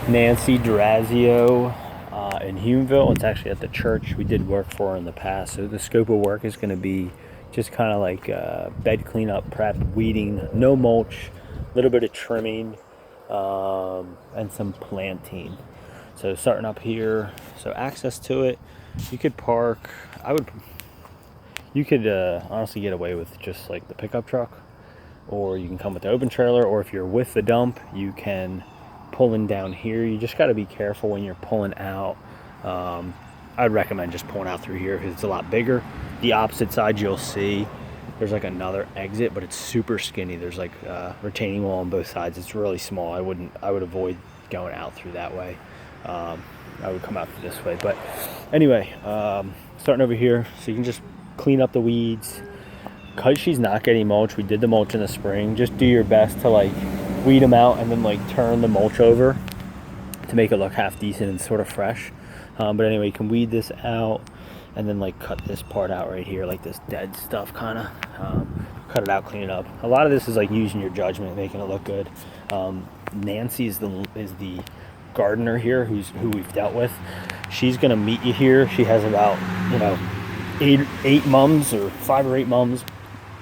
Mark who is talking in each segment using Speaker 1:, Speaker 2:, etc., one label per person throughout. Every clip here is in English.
Speaker 1: Nancy Durazio in Humeville. It's actually at the church we did work for in the past. So the scope of work is going to be just kind of like bed cleanup, prep, weeding, no mulch, a little bit of trimming, and some planting. So starting up here, so access to it, you could park. You could honestly get away with just like the pickup truck, or you can come with the open trailer, or if you're with the dump, you can pull in down here. You just got to be careful when you're pulling out. I'd recommend just pulling out through here because it's a lot bigger. The opposite side you'll see there's like another exit, but it's super skinny. There's like retaining wall on both sides. It's really small. I would avoid going out through that way. I would come out this way. But anyway, starting over here, so you can just clean up the weeds. Because she's not getting mulch, we did the mulch in the spring. Just do your best to like weed them out and then like turn the mulch over to make it look half decent and sort of fresh. But anyway, you can weed this out and then like cut this part out right here, like this dead stuff kind of. Cut it out, clean it up. A lot of this is like using your judgment, making it look good. Nancy is the gardener here who we've dealt with. She's gonna meet you here. She has about eight mums or 5 or 8 mums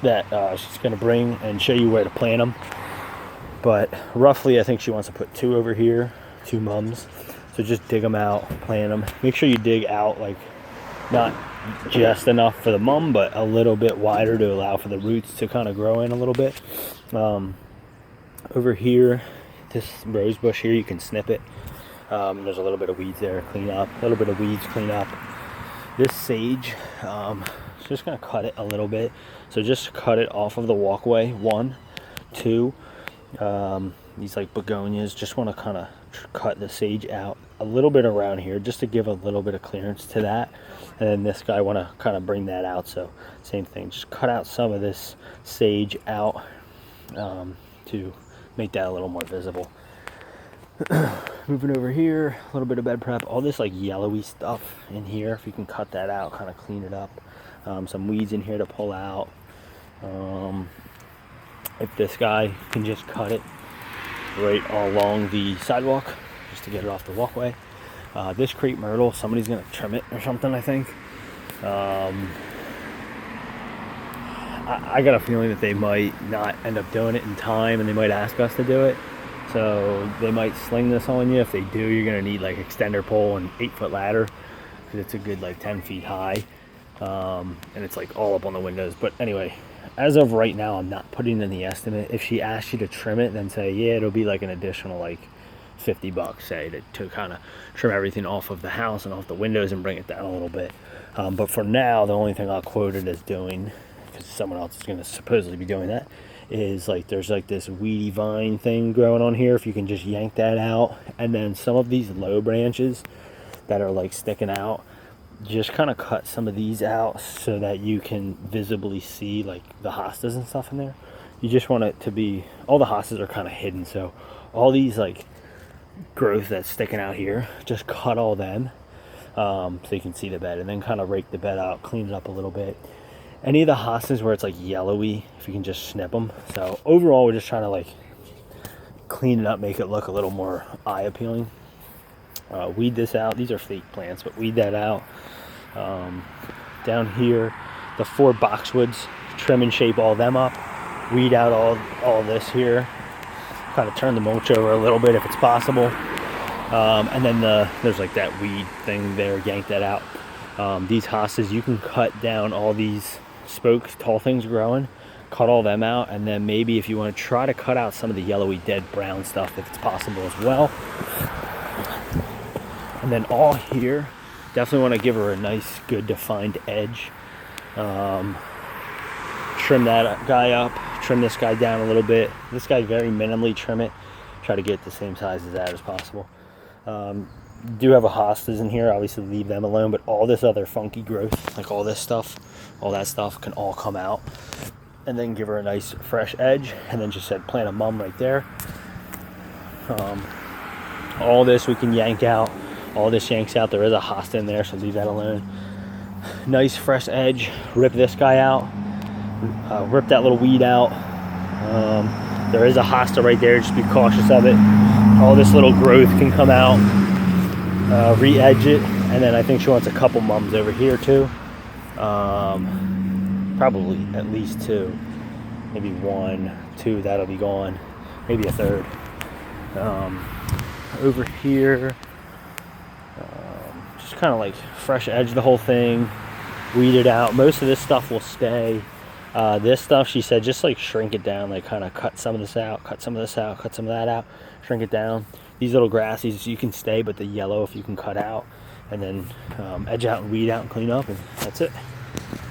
Speaker 1: that she's gonna bring and show you where to plant them. But roughly, I think she wants to put 2 over here, 2 mums. So just dig them out, plant them. Make sure you dig out like not just enough for the mum, but a little bit wider to allow for the roots to kind of grow in a little bit. Over here, this rose bush here, you can snip it. There's a little bit of weeds there, clean up. A little bit of weeds, clean up. This sage, just gonna cut it a little bit. So just cut it off of the walkway. 1, 2. These like begonias, just want to kind of cut the sage out a little bit around here just to give a little bit of clearance to that. And then this guy, want to kind of bring that out. So same thing, just cut out some of this sage out to make that a little more visible. Moving over here, a little bit of bed prep. All this like yellowy stuff in here, if you can cut that out, kind of clean it up. Some weeds in here to pull out. If this guy can just cut it right along the sidewalk just to get it off the walkway. This crepe myrtle, somebody's gonna trim it or something, I think. I got a feeling that they might not end up doing it in time and they might ask us to do it. So they might sling this on you. If they do, you're gonna need like extender pole and 8-foot ladder because it's a good like 10 feet high. And it's like all up on the windows. But anyway, as of right now, I'm not putting in the estimate. If she asks you to trim it, then say, yeah, it'll be like an additional like $50, say, to kind of trim everything off of the house and off the windows and bring it down a little bit. But for now, the only thing I'll quote it as doing, because someone else is going to supposedly be doing that, is like there's like this weedy vine thing growing on here. If you can just yank that out, and then some of these low branches that are like sticking out, just kind of cut some of these out so that you can visibly see like the hostas and stuff in there. You just want it to be, all the hostas are kind of hidden, so all these like growth that's sticking out here, just cut all them so you can see the bed, and then kind of rake the bed out, clean it up a little bit. Any of the hostas where it's like yellowy, if you can just snip them. So overall, we're just trying to like clean it up, make it look a little more eye appealing. Weed this out. These are fake plants, but weed that out. Down here, the 4 boxwoods, trim and shape all them up. Weed out all this here. Kind of turn the mulch over a little bit if it's possible. And then there's like that weed thing there, yank that out. These hostas, you can cut down all these spokes, tall things growing, cut all them out, and then maybe if you want to try to cut out some of the yellowy dead brown stuff if it's possible as well. And then all here, definitely want to give her a nice good defined edge. Trim that guy up, trim this guy down a little bit. This guy, very minimally trim it, try to get the same size as that as possible. Do have a hostas in here, obviously leave them alone, but all this other funky growth, like all this stuff, all that stuff can all come out. And then give her a nice fresh edge, and then just said plant a mum right there. All this we can yank out. All this yanks out. There is a hosta in there, so leave that alone. Nice fresh edge. Rip this guy out. Rip that little weed out. There is a hosta right there, just be cautious of it. all this little growth can come out, re-edge it, and then I think she wants a couple mums over here too. Probably at least 2, maybe 1, 2, that'll be gone, maybe a third. Over here, just kind of like fresh edge the whole thing, weed it out. Most of this stuff will stay. This stuff, she said, just like shrink it down, like kind of cut some of this out, cut some of this out, cut some of that out, shrink it down. These little grassies you can stay, but the yellow if you can cut out, and then edge out and weed out and clean up, and that's it.